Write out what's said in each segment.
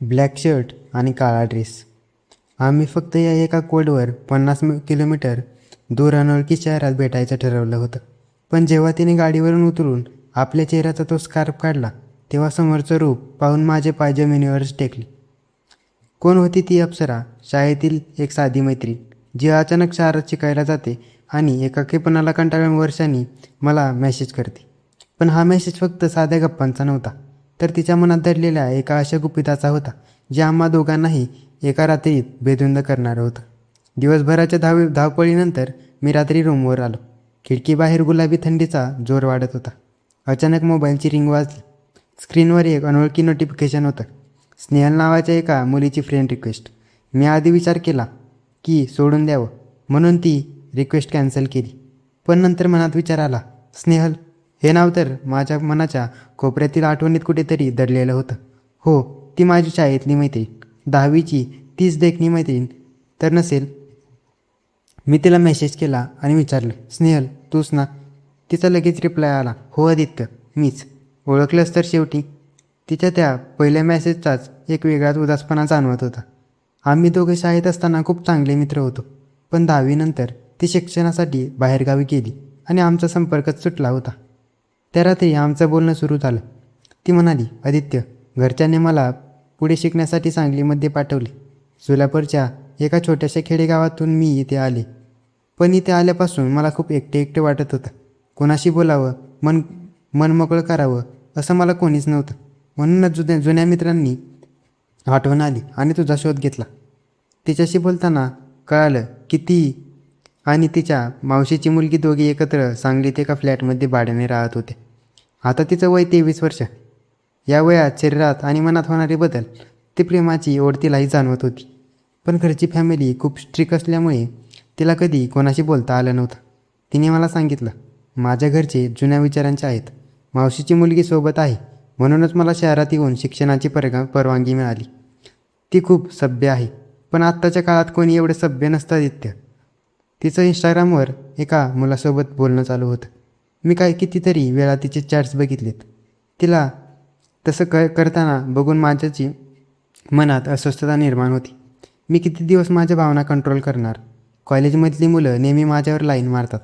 Black shirt आणि काळा dress. आम्ही फक्त या एका कोडवर 50 किलोमीटर दूर अनोळखी शहरात भेटायचं ठरवलं होतं. पण जेव्हा तिने गाडीवरून उतरून आपल्या चेहऱ्याचा तो स्कार्फ काढला तेव्हा समोरचं रूप पाहून माझे पाय जमिनीवरच टेकले. कोण होती ती अप्सरा? शाळेतील एक साधी मैत्रीण जी अचानक शहरात शिकायला जाते आणि एकाकीपणाला कंटाळून वर्षांनी मला मेसेज करते. पण हा मेसेज फक्त साध्या गप्पांचा नव्हता, तर तिच्या मनात दडलेल्या एका अशा गुपिताचा होता जे आम्हा दोघांनाही एका रात्रीत बेधुंद करणारं होतं. दिवसभराच्या धावपळीनंतर मी रात्री रूमवर आलो. खिडकीबाहेर गुलाबी थंडीचा जोर वाढत होता. अचानक मोबाईलची रिंग वाजली. स्क्रीनवर एक अनोळखी नोटिफिकेशन होतं. स्नेहल नावाच्या एका मुलीची फ्रेंड रिक्वेस्ट. मी आधी विचार केला की सोडून द्यावं म्हणून ती रिक्वेस्ट कॅन्सल केली. पण नंतर मनात विचार आला, स्नेहल हे नाव तर माझ्या मनाच्या कोपऱ्यातील आठवणीत कुठेतरी दडलेलं होतं. हो, ती माझी शाळेतली मैत्रीण, 10वीची तीच देखणी मैत्रीण तर नसेल. मी तिला मेसेज केला आणि विचारलं, स्नेहल तूच ना? तिचा लगेच रिप्लाय आला, हो आदित्य मीच. ओळखलंस तर शेवटी. तिच्या त्या पहिल्या मेसेजचाच एक वेगळाच उदासपणा जाणवत होता. आम्ही दोघे शाळेत असताना खूप चांगले मित्र होतो, पण 10वीनंतर ती शिक्षणासाठी बाहेरगावी गेली आणि आमचा संपर्कच सुटला होता. त्या रात्री आमचं बोलणं सुरू झालं. ती म्हणाली, आदित्य घरच्यांनी मला पुढे शिकण्यासाठी सांगलीमध्ये पाठवले. सोलापूरच्या एका छोट्याशा खेडेगावातून मी इथे आले. पण इथे आल्यापासून मला खूप एकटे एकटे वाटत होतं. कोणाशी बोलावं, मन मोकळं करावं असं मला कोणीच नव्हतं. म्हणूनच जुन्या मित्रांनी आठवण आली आणि तुझा शोध घेतला. तिच्याशी बोलताना कळालं की ती आणि तिच्या मावशीची मुलगी दोघी एकत्र सांगलीत एका फ्लॅटमध्ये भाड्याने राहत होते. आता तिचं वय 23 वर्ष. या वयात शरीरात आणि मनात होणारे बदल, ती प्रेमाची ओढ तिलाही जाणवत होती. पण घरची फॅमिली खूप स्ट्रिक्ट असल्यामुळे तिला कधी कोणाशी बोलता आलं नव्हतं. तिने मला सांगितलं, माझ्या घरचे जुन्या विचारांचे आहेत. मावशीची मुलगी सोबत आहे म्हणूनच मला शहरात येऊन शिक्षणाची परवानगी मिळाली. ती खूप सभ्य आहे, पण आत्ताच्या काळात कोणी एवढं सभ्य नसतं आदित्य. तिचं इंस्टाग्रामवर एका मुलासोबत बोलणं चालू होतं. मी कितीतरी वेळा तिचे चॅट्स बघितलेत. तिला तसं करताना बघून माझ्याची मनात अस्वस्थता निर्माण होती. मी किती दिवस माझ्या भावना कंट्रोल करणार? कॉलेजमधली मुलं नेहमी माझ्यावर लाईन मारतात,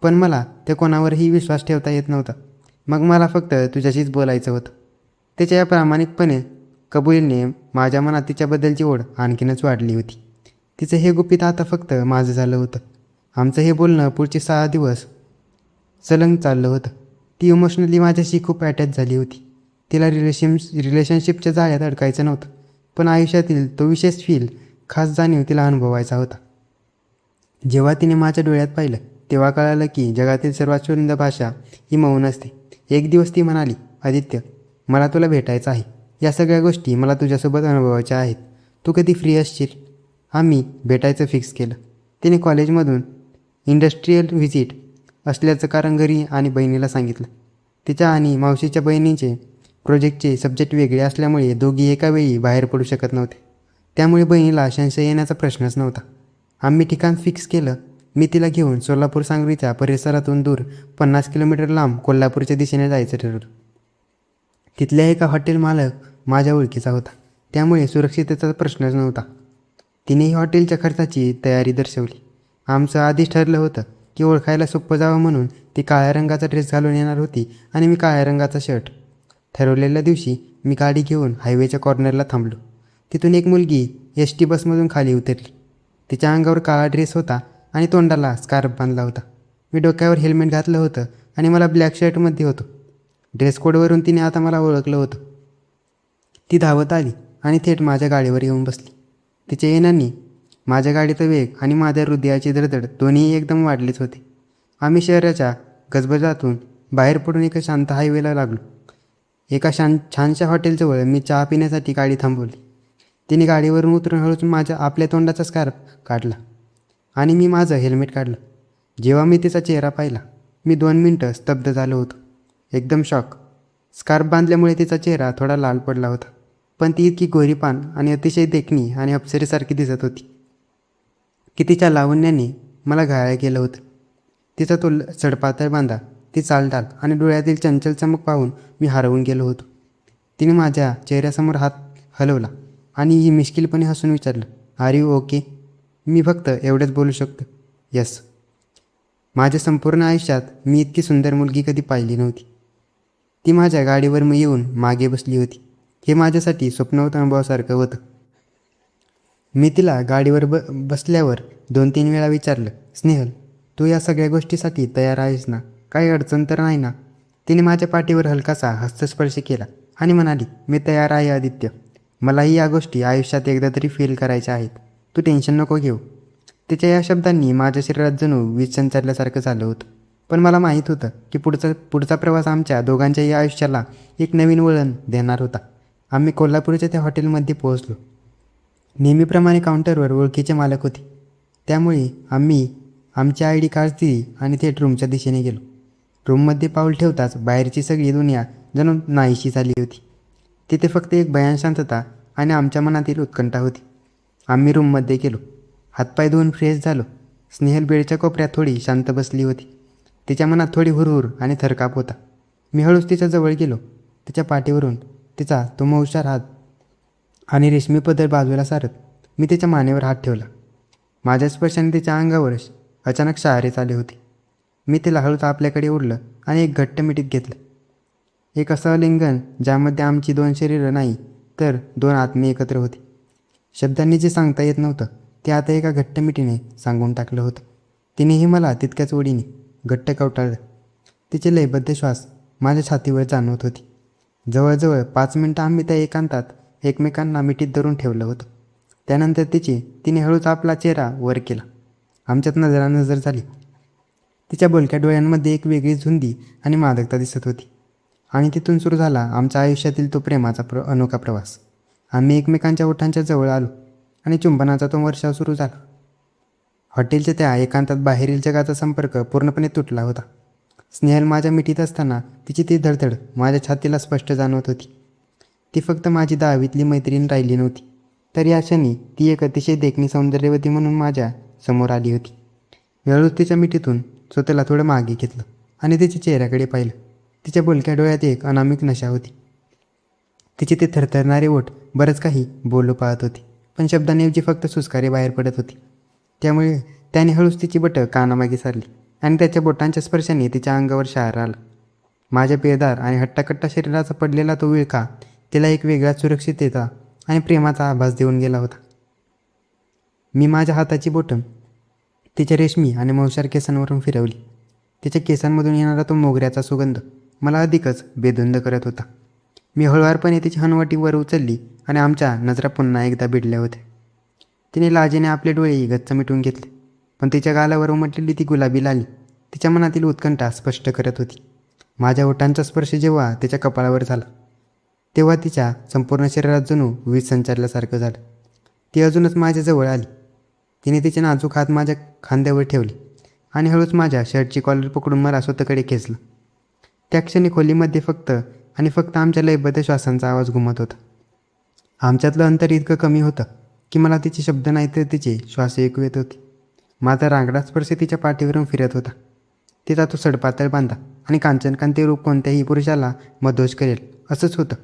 पण मला त्या कोणावरही विश्वास ठेवता येत नव्हता. मग मला फक्त तुझ्याशीच बोलायचं होतं. त्याच्या या प्रामाणिकपणे कबुलीने माझ्या मनात तिच्याबद्दलची ओढ आणखीनच वाढली होती. तिचं हे गुपित आता फक्त माझं झालं होतं. आमचं हे बोलणं पुढचे 6 दिवस सलग चाललं होतं. ती इमोशनली माझ्याशी खूप अटॅच झाली होती. तिला रिलेशनशिपच्या जाळ्यात अडकायचं नव्हतं, पण आयुष्यातील तो विशेष खास जाणीव तिला अनुभवायचा होता. जेव्हा तिने माझ्या डोळ्यात पाहिलं तेव्हा कळालं की जगातील सर्वात सुंदर भाषा ही मौन असते. एक दिवस ती म्हणाली, आदित्य मला तुला भेटायचं आहे. या सगळ्या गोष्टी मला तुझ्यासोबत अनुभवायच्या आहेत. तू कधी फ्री असशील? आम्ही भेटायचं फिक्स केलं. तिने कॉलेजमधून इंडस्ट्रियल व्हिजिट असल्याचं कारण घरी आणि बहिणीला सांगितलं. तिच्या आणि मावशीच्या बहिणीचे प्रोजेक्टचे सब्जेक्ट वेगळे असल्यामुळे दोघी एका वेळी बाहेर पडू शकत नव्हते. त्यामुळे बहिणीला संशय येण्याचा प्रश्नच नव्हता. आम्ही ठिकाण फिक्स केलं. मी तिला घेऊन सोलापूर सांगलीच्या परिसरातून दूर 50 किलोमीटर लांब कोल्हापूरच्या दिशेने जायचं ठरवलं. तिथल्या एका हॉटेल मालक माझ्या ओळखीचा होता, त्यामुळे सुरक्षिततेचा प्रश्नच नव्हता. तिनेही हॉटेलच्या खर्चाची तयारी दर्शवली. आमचं आधीच ठरलं होतं की ओळखायला सोपं जावं म्हणून ती काळ्या रंगाचा ड्रेस घालून येणार होती आणि मी काळ्या रंगाचा शर्ट. ठरवलेल्या दिवशी मी गाडी घेऊन हायवेच्या कॉर्नरला थांबलो. तिथून एक मुलगी ST बसमधून खाली उतरली. तिच्या अंगावर काळा ड्रेस होता आणि तोंडाला स्कार्फ बांधला होता. मी डोक्यावर हेल्मेट घातलं होतं आणि मला ब्लॅक शर्टमध्ये होतो. ड्रेस कोडवरून तिने आता मला ओळखलं होतं. ती धावत आली आणि थेट माझ्या गाडीवर येऊन बसली. तिच्या येण्याने माझ्या गाडीचा वेग आणि माझ्या हृदयाची धडधड दोन्ही एकदम वाढलेच होते. आम्ही शहराच्या गजबजातून बाहेर पडून एका शांत हायवेला लागलो. एका छानशा हॉटेलजवळ मी चहा पिण्यासाठी गाडी थांबवली. तिने गाडीवरून उतरून हळूच आपल्या तोंडाचा स्कार्फ काढला आणि मी माझं हेल्मेट काढलं. जेव्हा मी तिचा चेहरा पाहिला, मी 2 मिनटं स्तब्ध झालो होतो. एकदम शॉक. स्कार्फ बांधल्यामुळे तिचा चेहरा थोडा लाल पडला होता, पण ती इतकी गोरीपान आणि अतिशय देखणी आणि अप्सरेसारखी दिसत होती की तिच्या लावण्याने मला घायाळ केलं होतं. तिचा तो सडपातळ बांधा, ती चालढाल आणि डोळ्यातील चंचल चमक पाहून मी हरवून गेलो होतो. तिने माझ्या चेहऱ्यासमोर हात हलवला आणि मिश्किलपणे हसून विचारलं, आर यू ओके? मी फक्त एवढंच बोलू शकतो, यस. माझ्या संपूर्ण आयुष्यात मी इतकी सुंदर मुलगी कधी पाहिली नव्हती. ती माझ्या गाडीवर येऊन मागे बसली होती. हे माझ्यासाठी स्वप्नवत अनुभवासारखं होतं. मी तिला गाडीवर बसल्यावर 2-3 वेळा विचारलं, स्नेहल, तू या सगळ्या गोष्टीसाठी तयार आहेस ना? काही अडचण तर नाही ना? तिने माझ्या पाठीवर हलकासा हस्तस्पर्श केला आणि म्हणाली, मी तयार आहे आदित्य. मलाही या गोष्टी आयुष्यात एकदा तरी फील करायच्या आहेत. तू टेन्शन नको घेऊ. तिच्या या शब्दांनी माझ्या शरीरात जणू वीज संचारल्यासारखं झालं होतं. पण मला माहीत होतं की पुढचा प्रवास आमच्या दोघांच्याही आयुष्याला एक नवीन वळण देणार होता. आम्ही कोल्हापूरच्या त्या हॉटेलमध्ये पोहोचलो. नेहमीप्रमाणे काउंटरवर ओळखीचे मालक होते. त्यामुळे आम्ही आमची ID कार्ड दिली आणि थेट रूमच्या दिशेने गेलो. रूममध्ये पाऊल ठेवताच बाहेरची सगळी दुनिया जणू नाहीशी झाली होती. तिथे फक्त एक भयान शांतता आणि आमच्या मनातील उत्कंठा होती. आम्ही रूममध्ये गेलो. हातपाय धुवून फ्रेश झालो. स्नेहल बेडच्या कोपऱ्यात थोडी शांत बसली होती. तिच्या मनात थोडी हुरहुर आणि थरकाप होता. मी हळूच तिच्या जवळ गेलो. तिच्या पाठीवरून तिचा तो मऊशार हात आणि रेशमी पदर बाजूला सारत मी तिच्या मानेवर हात ठेवला. माझ्या स्पर्शाने तिच्या अंगावर अचानक शहारे आले होते. मी तिला हळूच आपल्याकडे ओढलं आणि एक घट्ट मिठीत घेतलं. एक असं आलिंगन ज्यामध्ये आमची 2 शरीरं नाही तर 2 आत्मे एकत्र होते. शब्दांनी जे सांगता येत नव्हतं ते आता एका घट्ट मिठीने सांगून टाकलं होतं. तिनेही मला तितक्याच ओढीने घट्ट कवटाळलं. तिचे लयबद्ध श्वास माझ्या छातीवर जाणवत होती. जवळजवळ 5 मिनिटं आम्ही त्या एकांतात एकमेकांना मिठीत धरून ठेवलं होतं. त्यानंतर तिने हळूच आपला चेहरा वर केला. आमच्यात नजर झाली. तिच्या बोलक्या डोळ्यांमध्ये एक वेगळी झुंदी आणि मादकता दिसत होती. आणि तिथून सुरू झाला आमच्या आयुष्यातील तो प्रेमाचा अनोखा प्रवास. आम्ही एकमेकांच्या ओठांच्या जवळ आलो आणि चुंबनाचा तो वर्षाव सुरू झाला. हॉटेलच्या त्या एकांतात बाहेरील जगाचा संपर्क पूर्णपणे तुटला होता. स्नेहल माझ्या मिठीत असताना तिची ती धडधड माझ्या छातीला स्पष्ट जाणवत होती. ती फक्त माझी 10वीतली मैत्रीण राहिली नव्हती, तर या क्षणी ती एक अतिशय देखणी सौंदर्यवती म्हणून माझ्या समोर आली होती. मी हळूच तिच्या मिठीतून स्वतःला थोडं मागे घेतलं आणि तिच्या चेहऱ्याकडे पाहिलं. तिच्या बोलक्या डोळ्यात एक अनामिक नशा होती. तिचे ते थरथरणारे ओठ बरंच काही बोलू पाहत होते, पण शब्दांऐवजी फक्त सुस्कारे बाहेर पडत होती. त्यामुळे त्याने हळूच तिची बोटं कानामागे सारली आणि त्याच्या बोटांच्या स्पर्शाने तिच्या अंगावर शहारा आला. माझ्या बेदार आणि हट्टाकट्टा शरीराचा पडलेला तो विळखा तिला एक वेगळ्या सुरक्षिततेचा आणि प्रेमाचा आभास देऊन गेला होता. मी माझ्या हाताची बोटं तिच्या रेशमी आणि मऊशार केसांवरून फिरवली. तिच्या केसांमधून येणारा तो मोगऱ्याचा सुगंध मला अधिकच बेधुंद करत होता. मी हळुवारपणे तिची हनवटी वर उचलली आणि आमच्या नजरा पुन्हा एकदा भिडल्या होत्या. तिने लाजेने आपले डोळेही गच्च मिटून घेतले, पण तिच्या गालावर उमटलेली ती गुलाबी लाली तिच्या मनातील उत्कंठा स्पष्ट करत होती. माझ्या ओठांचा स्पर्श जेव्हा तिच्या कपाळावर झाला तेव्हा तिच्या संपूर्ण शरीरात जणू वीज संचारल्यासारखं झालं. ती अजूनच माझ्याजवळ आली. तिने तिचे नाजूक हात माझ्या खांद्यावर ठेवले आणि हळूच माझ्या शर्टची कॉलर पकडून मला स्वतःकडे खेचलं. त्या क्षणी खोलीमध्ये फक्त आमच्या लयबद्ध श्वासांचा आवाज घुमत होता. आमच्यातलं अंतर इतकं कमी होतं की मला तिचे शब्द नाही तर तिचे श्वास ऐकू येत होते. माझा रांगडा स्पर्श तिच्या पाठीवरून फिरत होता. तिचा तो सडपातळ बांधा आणि कांचनकांती रूप कोणत्याही पुरुषाला मदोष करेल असंच होतं.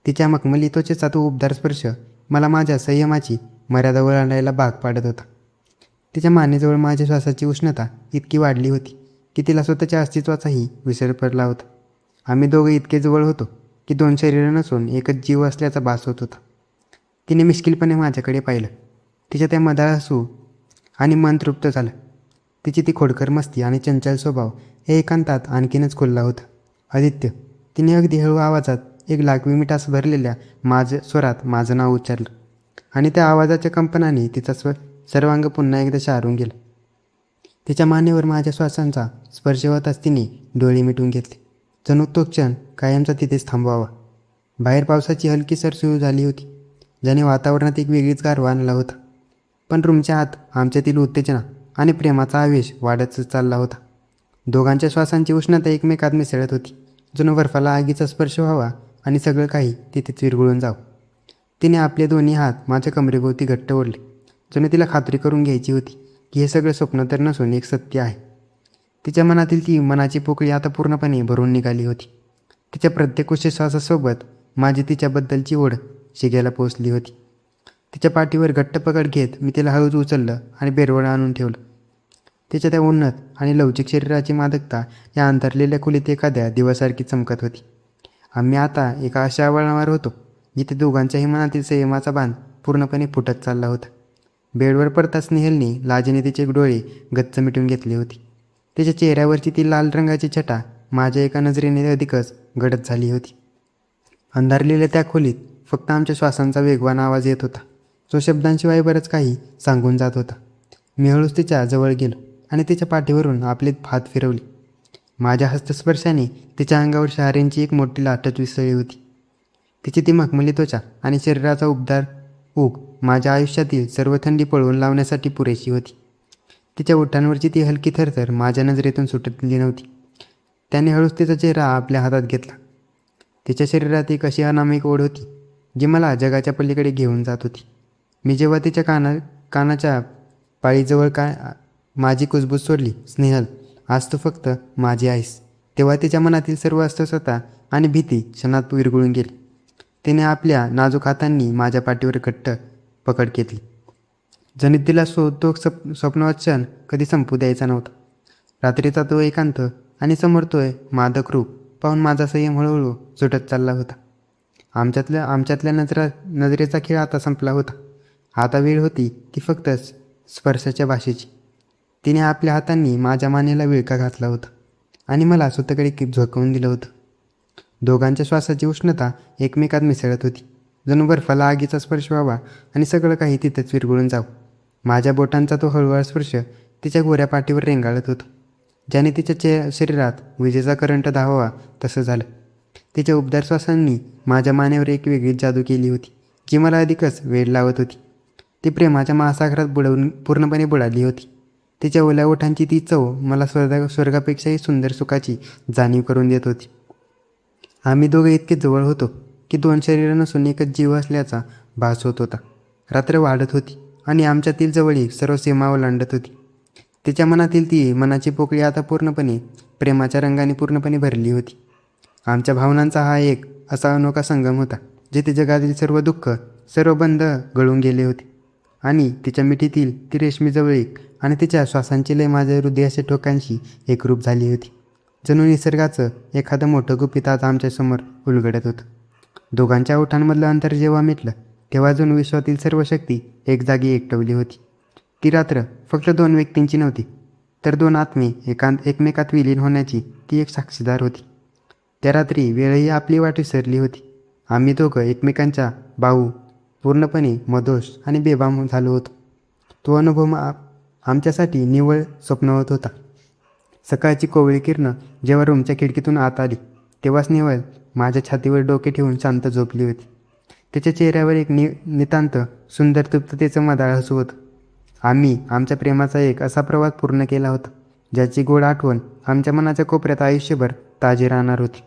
तिच्या मखमली त्वचेचा तो उबदार स्पर्श मला माझ्या संयमाची मर्यादा ओलांडायला भाग पाडत होता. तिच्या मानेजवळ माझ्या श्वासाची उष्णता इतकी वाढली होती की तिला स्वतःच्या अस्तित्वाचाही विसर पडला होता. आम्ही दोघे इतके जवळ होतो की 2 शरीरं नसून एकच जीव असल्याचा भास होत होता. तिने मिश्किलपणे माझ्याकडे पाहिलं. तिच्या त्या मधाळ हसू आणि मन तृप्त झालं. तिची ती खोडकर मस्ती आणि चंचल स्वभाव हे एकांतात आणखीनच खुलला होता. आदित्य, तिने अगदी हळू आवाजात एक लागवी मिठास भरलेल्या स्वरात माझं नाव उच्चारलं आणि त्या आवाजाच्या कंपनाने तिचा सर्वांग पुन्हा एकदा शारून गेलं. तिच्या मानेवर माझ्या श्वासांचा स्पर्श होताच तिने डोळे मिटून घेतले. जणू तो क्षण कायमचा तिथेच थांबवावा. बाहेर पावसाची हलकी सर सुरू झाली होती, ज्याने वातावरणात एक वेगळीच गारवा आणला होता. पण रूमच्या आत आमच्यातील उत्तेजना आणि प्रेमाचा आवेश वाढतच चालला होता. दोघांच्या श्वासांची उष्णता एकमेकात मिसळत होती. जणू बर्फाला आगीचा स्पर्श व्हावा आणि सगळं काही तिथेच विरघळून जावं. तिने आपले दोन्ही हात माझ्या कमरेभोवती घट्ट ओढले, जणू तिला खात्री करून घ्यायची होती की हे सगळं स्वप्न तर नसून एक सत्य आहे. तिच्या मनातील ती मनाची पोकळी आता पूर्णपणे भरून निघाली होती. तिच्या प्रत्येक श्वासासोबत माझी तिच्याबद्दलची ओढ शिगेला पोचली होती तिच्या पाठीवर घट्ट पकड घेत मी तिला हळूच उचललं आणि बेरवळ आणून ठेवलं. तिच्या त्या उन्नत आणि लवचिक शरीराची मादकता या अंतरलेल्या खोलीत एखाद्या दिवासारखी चमकत होती. आम्ही आता एका अशा वळणावर होतो जिथे दोघांच्याही मनातील संयमाचा बांध पूर्णपणे फुटत चालला होता. बेडवर पडताच स्नेहलने लाजेने तिचे डोळे गच्च मिटून घेतली होती. तिच्या चेहऱ्यावरची ती लाल रंगाची छटा माझ्या एका नजरेने अधिकच गडद झाली होती. अंधारलेल्या त्या खोलीत फक्त आमच्या श्वासांचा वेगवान आवाज येत होता, जो शब्दांशिवाय बरंच काही सांगून जात होता. मी हळूच तिच्या जवळ गेलो आणि तिच्या पाठीवरून आपले हात फिरवले. माझ्या हस्तस्पर्शाने तिच्या अंगावर शहाऱ्यांची एक मोठी लाटच विसळली होती. तिची ती मखमली त्वचा आणि शरीराचा उबदार ऊग माझ्या आयुष्यातील सर्व थंडी पळवून लावण्यासाठी पुरेशी होती. तिच्या ओठांवरची ती हलकी थरथर माझ्या नजरेतून सुटली नव्हती. त्याने हळूच तिचा चेहरा आपल्या हातात घेतला. तिच्या शरीरात एक अशी अनामिक ओढ होती जी मला जगाच्या पलीकडे घेऊन जात होती. मी जेव्हा तिच्या कानाच्या पाळीजवळ माझी कुजबूज सोडली, स्नेहल, आज तू फक्त माझी आहेस, तेव्हा तिच्या मनातील सर्व अस्वस्थता आणि भीती क्षणात विरघळून गेली. तिने आपल्या नाजूक हातांनी माझ्या पाठीवर घट्ट पकड घेतली. जणू तिला तो स्वप्नवत क्षण कधी संपू द्यायचा नव्हता. रात्रीचा तो एकांत आणि समोर तो मादक रूप पाहून माझा संयम हळूहळू सुटत चालला होता. आमच्यातल्या नजरेचा खेळ आता संपला होता. आता वेळ होती ती फक्त स्पर्शाच्या भाषेची. तिने आपल्या हातांनी माझ्या मानेला विळखा घातला होता आणि मला स्वतःकडे झोकवून दिलं होतं. दोघांच्या श्वासाची उष्णता एकमेकात मिसळत होती, जणू बर्फाला आगीचा स्पर्श व्हावा आणि सगळं काही तिथंच विरघळून जावं. माझ्या बोटांचा तो हळूवार स्पर्श तिच्या गोऱ्या पाठीवर रेंगाळत होता, ज्याने तिच्या शरीरात विजेचा करंट धावावा तसं झालं. तिच्या उबदार श्वासांनी माझ्या मानेवर एक वेगळीच जादू केली होती, जी मला अधिकच वेड लावत होती. ती प्रेमाच्या महासागरात पूर्णपणे बुडाली होती. तिच्या ओल्या ओठांची ती चव मला स्वर्गापेक्षाही सुंदर सुखाची जाणीव करून देत होती. आम्ही दोघे इतके जवळ होतो की दोन शरीरं नसून एकच जीव असल्याचा भास होत होता. रात्र वाढत होती आणि आमच्यातील जवळीक सर्व सीमा ओलांडत होती. तिच्या मनातील ती मनाची पोकळी आता पूर्णपणे प्रेमाच्या रंगाने पूर्णपणे भरली होती. आमच्या भावनांचा हा एक असा अनोखा संगम होता जिथे जगातील सर्व दुःख, सर्व बंध गळून गेले होते आणि तिच्या मिठीतील ती रेशमी जवळीक आणि तिच्या श्वासांची लय माझ्या हृदयाच्या ठोकांशी एकरूप झाली होती. जणू निसर्गाचं एखादं मोठं गुपित आज आमच्यासमोर उलगडत होतं. दोघांच्या ओठांमधलं अंतर जेव्हा मिटलं तेव्हा जणू विश्वातील सर्व शक्ती एक जागी एकटवली होती. ती रात्र फक्त दोन व्यक्तींची नव्हती, तर दोन आत्मे एकमेकात विलीन होण्याची ती एक साक्षीदार होती. त्या रात्री वेळही आपली वाट विसरली होती. आम्ही दोघं एकमेकांच्या बाहू पूर्णपणे मदोष आणि बेबाम झालो होतो. तो अनुभव आमच्यासाठी निव्वळ स्वप्नवत होता. सकाळची कोवळी किरणं जेव्हा रूमच्या खिडकीतून आत आली तेव्हा स्नेहल माझ्या छातीवर डोके ठेवून शांत झोपली होती. तिच्या चेहऱ्यावर एक नितांत सुंदर तृप्ततेचं मदाळ हसू होतं. आम्ही आमच्या प्रेमाचा एक असा प्रवास पूर्ण केला होता ज्याची गोड आठवण आमच्या मनाच्या कोपऱ्यात आयुष्यभर ताजी राहणार होती.